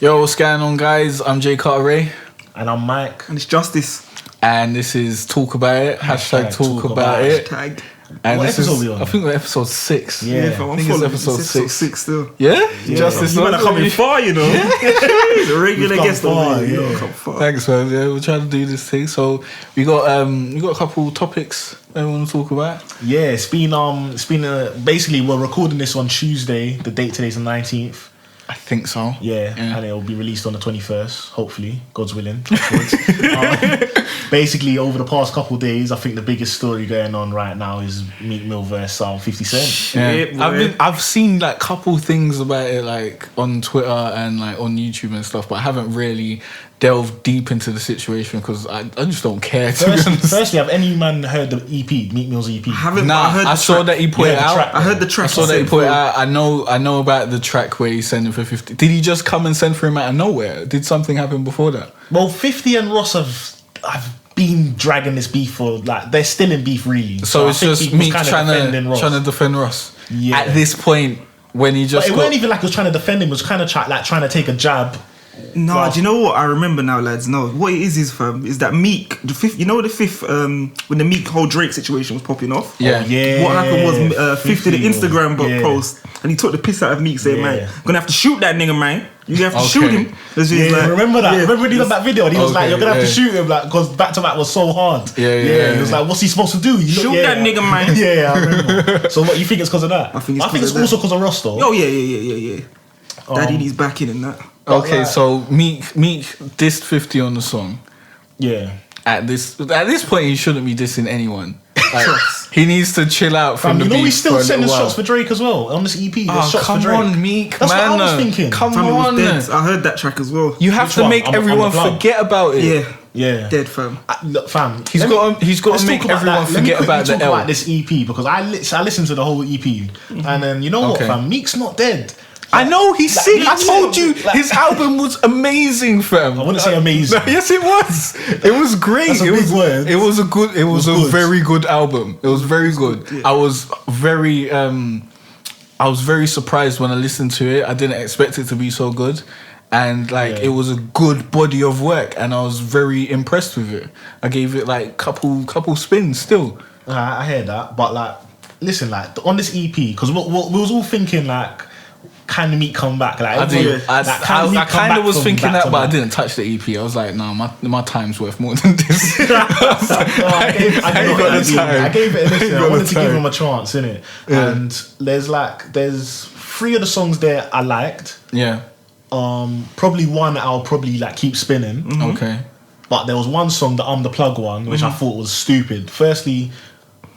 Yo, what's going on, guys? I'm Jay Cartere. And I'm Mike. And it's Justice. And this is Talk About It. Hashtag Talk About It. Hashtag. And What this episode is, we on? I think we're episode 6. Yeah. fam, I think it's episode 6. Still. Yeah? Yeah. Justice. You man are coming far, you know. The regular We've guest come far, over here. yeah. You come far. Thanks, man. Yeah, we're trying to do this thing. So we got a couple topics that we want to talk about. Yeah, it's been basically we're recording this on Tuesday. The date today's the 19th. I think so. Yeah, and it'll be released on the 21st, hopefully, God's willing. Basically, over the past couple of days, I think the biggest story going on right now is Meek Mill versus 50 Cent. Yeah. I've seen like couple things about it like on Twitter and like on YouTube and stuff, but I haven't really delved deep into the situation because I just don't care. Firstly, have any man heard the EP, Meek Mill's EP? I saw that he put it out. I heard the track. I saw that he put it out. I know about the track where he's sending for 50. Did he just come and send for him out of nowhere? Did something happen before that? Well, 50 and Ross have been dragging this beef for like they're still in beef really. So it's just me trying to defend Ross. Yeah. At this point, when he just but it weren't even like he was trying to defend him. It was kind of trying to take a jab. No, Well, do you know what? I remember now, lads. No, what it is fam, is that Meek, the fifth, you know the fifth, when the Meek whole Drake situation was popping off? Yeah. Oh, yeah. What happened was 50 did an Instagram Yeah. post and he took the piss out of Meek saying, Yeah. man, gonna have to shoot that nigga, man. You have to shoot him. Yeah, remember that? Yeah. Remember when he done that video and he was like, Okay, you're gonna have to yeah. shoot him like because back to back was so hard. Yeah. He was like, what's he supposed to do? Shoot that nigga, man. Yeah, I remember. So what you think it's because of that? I think it's it's 'cause of also because of Ross though. Oh, yeah. Daddy needs backing and that. Okay, Like- so Meek dissed 50 on the song. Yeah. At this point, he shouldn't be dissing anyone. Like, he needs to chill out from the You know beef he's still for a sending little shots while. for Drake as well on this EP. There's Oh, shots come for Drake. on, Meek, That's man. what I was thinking. Come Fam, it was on. dead. I heard that track as well. You have Which to one? make On the everyone plug? forget about it. Yeah, Yeah. dead fam. Look, fam. He's got to let's make talk about everyone that. Let me forget quickly about the talk L. about this EP because I listened to the whole EP and then you know Okay. what, fam? Meek's not dead. I know he's sick. I Meek's told you like- his album was amazing, fam. I wouldn't say amazing. Yes, it was. It was great. That's a it big was. word. It was a good. It was a good. very good album. It was very good. I was very. I was very surprised when I listened to it. I didn't expect it to be so good, and like it was a good body of work, and I was very impressed with it. I gave it like couple spins still. I hear that, but like, listen, like on this EP, because we was all thinking like, can the Meek come back? Like, I everybody- did. I can Meek come kind back of was from thinking back that, to but I back? didn't touch the EP. I was like, no, my time's worth more than this. No, I gave it a listen. I wanted to give time. him a chance, innit? Yeah. And there's 3 of the songs there I liked. Yeah. Probably one I'll probably like keep spinning. Okay. But there was one song, the The Plug one, which I thought was stupid. Firstly,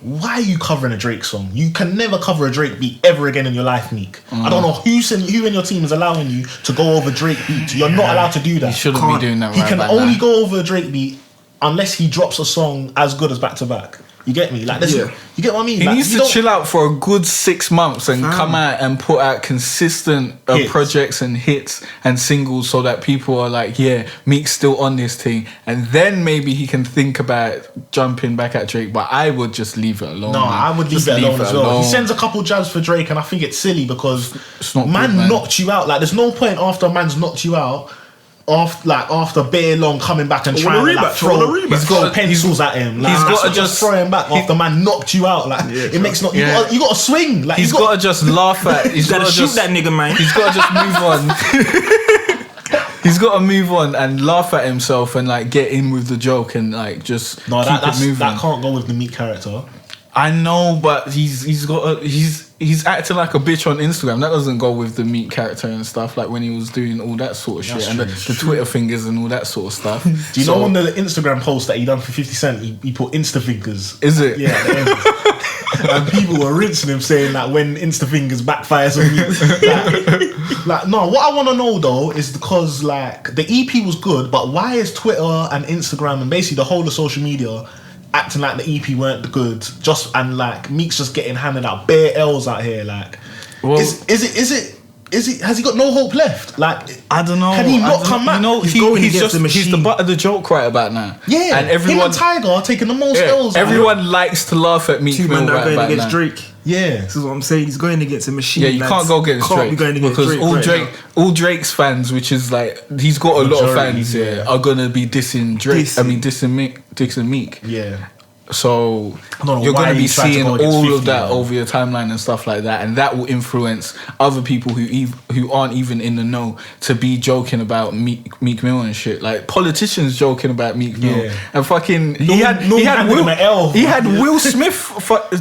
why are you covering a Drake song? You can never cover a Drake beat ever again in your life, Meek. I don't know who in your team is allowing you to go over Drake beats. You're not allowed to do that. He shouldn't be doing that. He right can about only now. go over a Drake beat unless he drops a song as good as Back to Back. You get me? Like, you get what I mean? He Like, needs you to don't- chill out for a good 6 months and come out and put out consistent Hits. projects and hits and singles so that people are like, yeah, Meek's still on this thing. And then maybe he can think about jumping back at Drake. But I would just leave it alone. No, man. I would leave Just it alone as well. alone. He sends a couple jabs for Drake, and I think it's silly because It's not man good, man. knocked you out. Like, there's no point after a man's knocked you out. After bare long coming back and trying to like, throw pencils at him. Like, he's that's gotta not just- throw him back after man knocked you out. Like it makes no. Yeah. You got to swing. Like He's got to just laugh at. He's got Gotta to shoot just that nigga, man. He's got to just move on. He's got to move on and laugh at himself and like get in with the joke and like just No, keep it moving. that can't go with the Meek character. I know, but he's acting like a bitch on Instagram. That doesn't go with the Meek character and stuff. Like when he was doing all that sort of shit That's and true, the Twitter fingers and all that sort of stuff. Do you know on the Instagram post that he done for 50 Cent, he put Insta fingers. Is it? Yeah. At the end. And people were rinsing him saying that when Insta fingers backfires on you. Like, no, what I want to know though is because like the EP was good, but why is Twitter and Instagram and basically the whole of social media acting like the EP weren't good? And like Meek's just getting handed out bare L's out here. Like, Well- is it? Has he got no hope left? Like, I don't know. Can he not come back? You know, He's going he's against the he's the machine. butt of the joke right about now. Yeah, and everyone him and Tiger are taking the most L's. everyone likes to laugh at Meek Two Mill men that are right going about against now. Drake. Yeah. This is what I'm saying. He's going against a machine. Yeah, you can't go against Drake. Be going against because Drake all Drake's fans, which is like he's got a lot of fans, are gonna be dissing Drake. Dissing Meek. Yeah. So you're going to be seeing all of that over your timeline and stuff like that, and that will influence other people who aren't even in the know to be joking about Meek Mill and shit. Like politicians joking about Meek Mill and fucking he had Will Smith.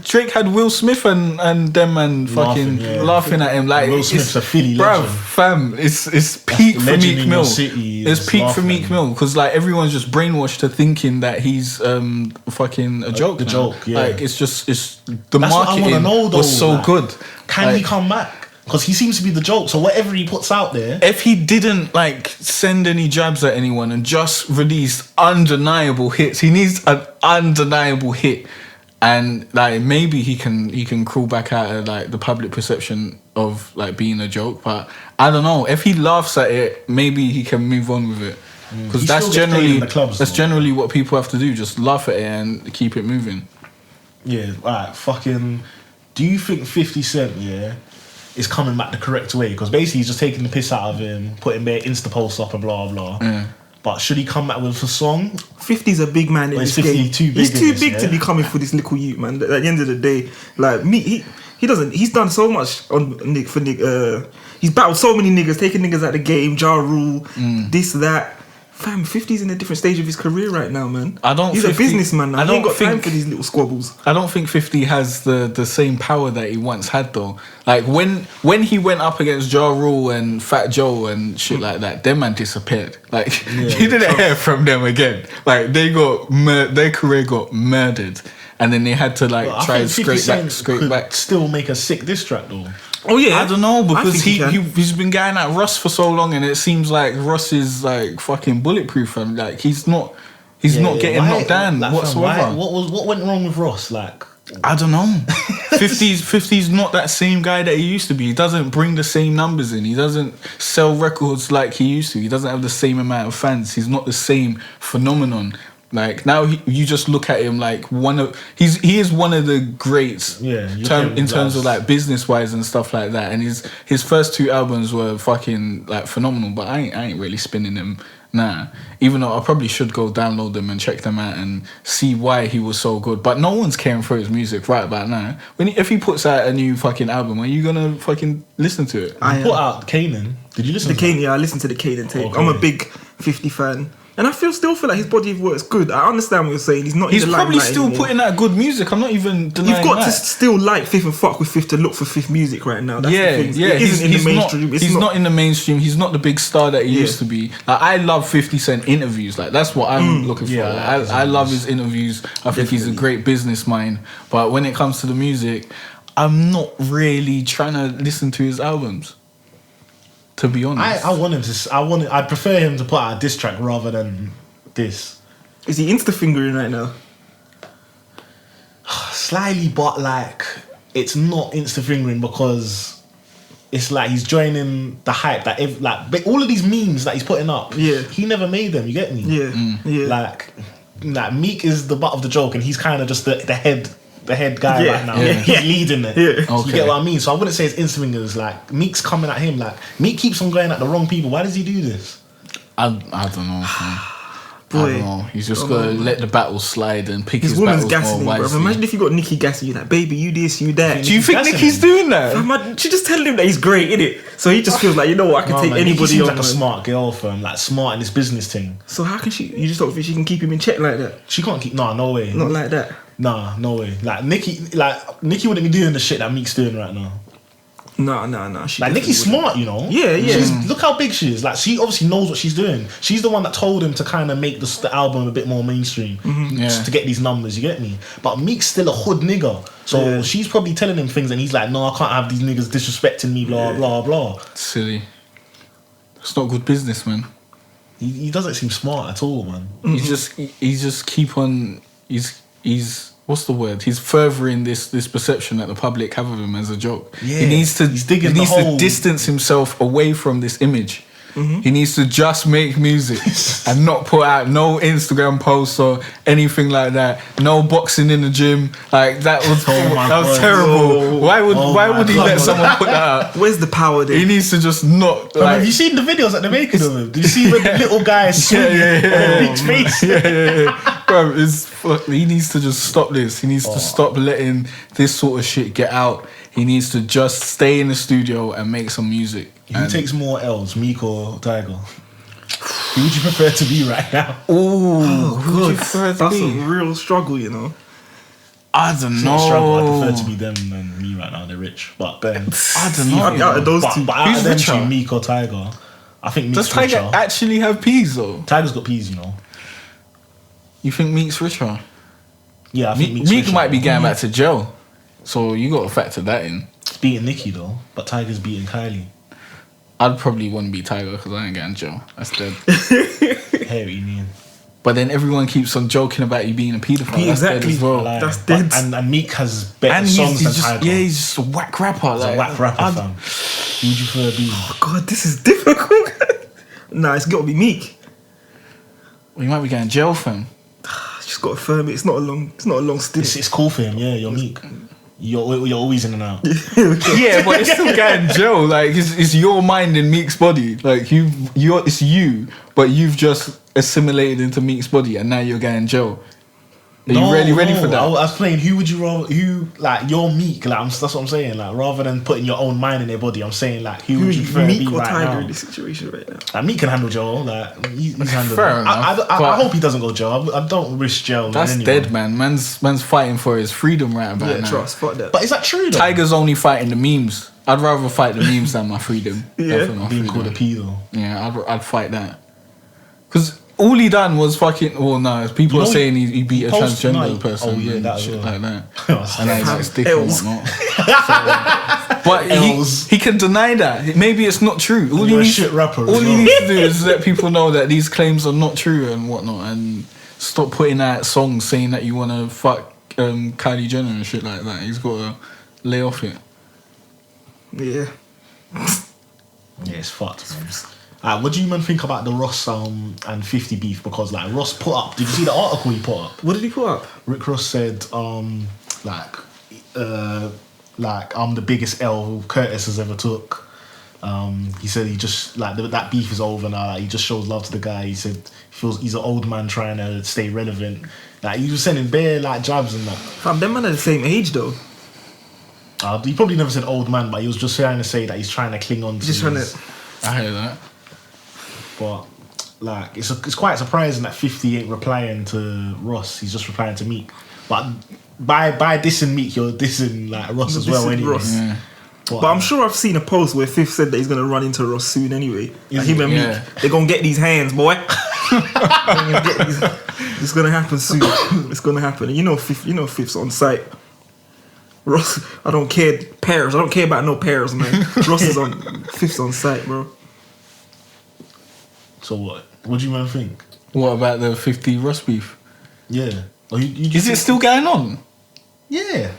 Drake had Will Smith and them and fucking laughing at him like Will Smith's a Philly bruv, legend. Fam, it's peak for Meek Mill. It's peak for Meek Mill because like everyone's just brainwashed to thinking that he's fucking a joke. The joke, yeah. Like it's the That's marketing was so like, good. Can he come back? Because he seems to be the joke. So whatever he puts out there, if he didn't like send any jabs at anyone and just released undeniable hits, he needs an undeniable hit, and like maybe he can crawl back out of like the public perception of like being a joke. But I don't know. If he laughs at it, maybe he can move on with it. Because that's generally what people have to do. Just laugh at it and keep it moving. Yeah, alright, fucking... Do you think 50 Cent, is coming back the correct way? Because basically he's just taking the piss out of him, putting their Insta posts up and blah, blah. Yeah. But should he come back with a song? 50's a big man in this game. He's too big to be coming for this little youth, man. At the end of the day, like, me, he doesn't... He's done so much for Nick. He's battled so many niggas, taking niggas out the game, Ja Rule, this, that... Fam, 50's in a different stage of his career right now, man. He's a businessman now. He ain't got time for these little squabbles. I don't think 50 has the same power that he once had, though. Like, when he went up against Ja Rule and Fat Joe and shit like that, them man disappeared. Like, you didn't hear from them again. Like, their career got murdered. And then they had to, like, try and scrape back. Still make a sick diss track, though. Oh yeah, I don't know because he's been going at Russ for so long, and it seems like Russ is like fucking bulletproof, and like he's not getting knocked down whatsoever. What went wrong with Russ? Like I don't know. 50's not that same guy that he used to be. He doesn't bring the same numbers in. He doesn't sell records like he used to. He doesn't have the same amount of fans. He's not the same phenomenon. Like now, you just look at him like he is one of the greats. In terms of like business wise and stuff like that. And his first two albums were fucking like phenomenal. But I ain't really spinning them now. Even though I probably should go download them and check them out and see why he was so good. But no one's caring for his music right about now. If he puts out a new fucking album, are you gonna fucking listen to it? I put out Kanan. Did you listen to Kanan? Yeah, I listened to the Kanan tape. Okay. I'm a big 50 fan. And I still feel like his body of work's good. I understand what you're saying. He's probably still putting out good music. I'm not even denying that. You've got to still like Fifth and fuck with Fifth to look for Fifth music right now. That's the thing. He's in the mainstream. He's not in the mainstream. He's not the big star that he used to be. Like, I love 50 Cent interviews. Like that's what I'm looking for. I love his interviews. I think he's a great business mind. But when it comes to the music, I'm not really trying to listen to his albums. To be honest, I want him to. I prefer him to put out a diss track rather than this. Is he insta fingering right now? Slightly, but like it's not insta fingering because it's like he's joining the hype that like all of these memes that he's putting up. Yeah, he never made them. You get me? Yeah. Like Meek is the butt of the joke, and he's kind of just the head guy right now. Yeah. He's leading it. Okay. So you get what I mean? So I wouldn't say it's instant fingers. Like Meek's coming at him. Like Meek keeps on going at the wrong people. Why does he do this? I don't know. Boy, I don't know. He's just gotta let the battle slide and pick his woman's battles gassing more him, wisely. bro. Imagine if you got Nicki gassing you, like, baby, you this, you that. Do you think Nicki's doing that? She just telling him that he's great, innit? So he just feels like, you know what, I can take anybody seems on. like a smart girl for him, like smart in this business thing. So how can she? You just don't think she can keep him in check like that? She can't keep. Nah, no way. Not like that. Nah, no way. Like Nicki wouldn't be doing the shit that Meek's doing right now. No. Like Nicki's smart, you know. Yeah. Look how big she is. Like she obviously knows what she's doing. She's the one that told him to kind of make the album a bit more mainstream, just to get these numbers. You get me? But Meek's still a hood nigga, so she's probably telling him things, and he's like, "No, I can't have these niggas disrespecting me." Blah blah blah. Silly. It's not good business, man. He doesn't seem smart at all, man. He's just keep on. He's what's the word? He's furthering this perception that the public have of him as a joke. Yeah, he needs to he's digging the hole. to distance himself away from this image. He needs to just make music and not put out no Instagram posts or anything like that. No boxing in the gym. Like that was terrible. Why would he let someone put that out? Where's the power there? He needs to just not. Like, have you seen the videos that they're making of him? Did you see when the little guy is swinging on Meek's face? Bro, he needs to just stop this. He needs to stop letting this sort of shit get out. He needs to just stay in the studio and make some music. Who takes more L's, Meek or Tiger? Who would you prefer to be right now? Good. That's a real struggle, you know. I don't know. Struggle. I prefer to be them than me right now. They're rich, but I don't know. Out of those two, but out of them two, Meek or Tiger? I think Meek's Does Tiger richer. actually have peas though? Tiger's got peas, you know. You think Meek's richer? Yeah, I think Meek's Meek richer. might be going back to jail, so you got to factor that in. He's beating Nicki though, but Tiger's beating Kylie. I'd probably want to be Tiger because I ain't getting jail. That's dead. Hey, what you mean? But then everyone keeps on joking about you being a paedophile. That's dead as well. That's dead. And Meek has better And songs than just, Tiger. yeah, he's just a whack rapper. He's a whack rapper, fam. Who would you prefer to be? Oh God, this is difficult. Nah, it's got to be Meek. Well, you might be going to jail, fam. Just got to firm it. It's not a long stint. It's cool for him, yeah. You're Meek. You're always in and out. Yeah, but it's still going to jail. Like it's your mind in Meek's body. Like it's you, but you've just assimilated into Meek's body, and now you're going to jail. Are you really ready for that? I was playing. Who would you rather? You're Meek. Like that's what I'm saying. Like rather than putting your own mind in their body, I'm saying like who would you prefer to be Meek or right Tiger now? in this situation right now? Like, Meek can handle jail. Like he's handled Fair it. enough, I hope he doesn't go jail. I don't risk jail. That's dead, man. Man's fighting for his freedom right about Yeah, now. trust. Fuck that. But is that true though? Tiger's only fighting the memes. I'd rather fight the memes than my freedom. Yeah. Than my being freedom. called a pedo. Yeah, I'd fight that. Because all he done was fucking. Well, no, people are saying he beat a transgender person. Oh yeah, that shit as like well. that. And that's his dick and L's. whatnot. But he can deny that. Maybe it's not true. All You're a shit rapper. All he needs to do is let people know that these claims are not true and whatnot, and stop putting out songs saying that you want to fuck Kylie Jenner and shit like that. He's got to lay off it. Yeah. Yeah, it's fucked. What do you man think about the Ross and 50 beef? Because like Ross put up. Did you see the article he put up? What did he put up? Rick Ross said like I'm the biggest L Curtis has ever took. He said he just like that beef is over now. Like, he just shows love to the guy. He said he feels he's an old man trying to stay relevant. Like he was sending bare like jabs and that. Fam, them man are the same age though. He probably never said old man, but he was just trying to say that he's trying to cling on to Just trying to. I hear that. But like it's quite surprising that 50 ain't replying to Ross. He's just replying to Meek. But by dissing Meek, you're dissing like Ross as well anyway. Ross. Yeah. But I'm sure I've seen a post where Fifth said that he's gonna run into Ross soon anyway. Like him and Meek, they're gonna get these hands, boy. It's gonna happen soon. It's gonna happen. And you know Fifth's on site. Ross, I don't care pairs. I don't care about no pairs, man. Ross is on Fifth's on site, bro. So what? What do you man think? What about the 50 Ross beef? Yeah. Is it still going on? Yeah.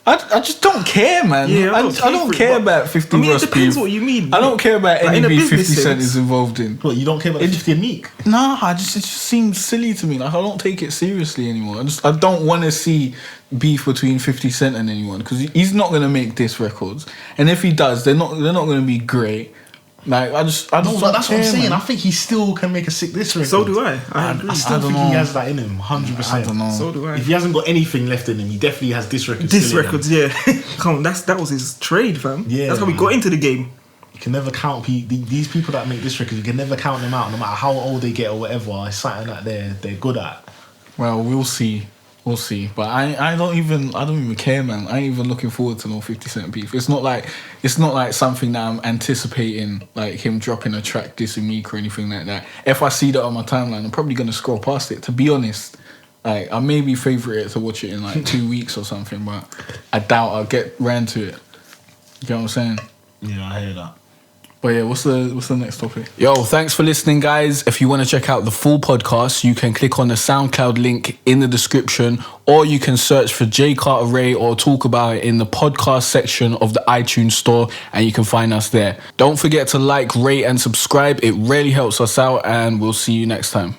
I just don't care, man. Yeah, I don't care about 50 I mean, Ross it depends beef. what you mean. I don't care about Like, any in a beef 50 business Cent sense. is involved in. What, you don't care about 50 and Meek? Nah, it just seems silly to me. Like I don't take it seriously anymore. I don't want to see beef between 50 Cent and anyone because he's not gonna make diss records, and if he does, they're not gonna be great. Like I just No, don't but that's what I'm care, saying. man. I think he still can make a sick diss record. So do I. I agree. I still I don't think know. he has that in him, 100%. I don't know. So do I. If he hasn't got anything left in him, he definitely has diss records. Diss still in him. records, yeah. Come on, that was his trade, fam. Yeah, That's how we man. got into the game. You can never count these people that make diss records. You can never count them out, no matter how old they get or whatever. It's something that they're good at. Well, we'll see. We'll see. But I don't even care, man. I ain't even looking forward to no 50 Cent beef. It's not like something that I'm anticipating, like him dropping a track dissing Meek or anything like that. If I see that on my timeline, I'm probably gonna scroll past it. To be honest, like I maybe favourite it to watch it in like 2 weeks or something, but I doubt I'll get round to it. You know what I'm saying? Yeah, I hear that. But yeah, what's the next topic? Yo, thanks for listening, guys. If you want to check out the full podcast, you can click on the SoundCloud link in the description, or you can search for Jay Cartere or talk about it in the podcast section of the iTunes store, and you can find us there. Don't forget to like, rate, and subscribe. It really helps us out, and we'll see you next time.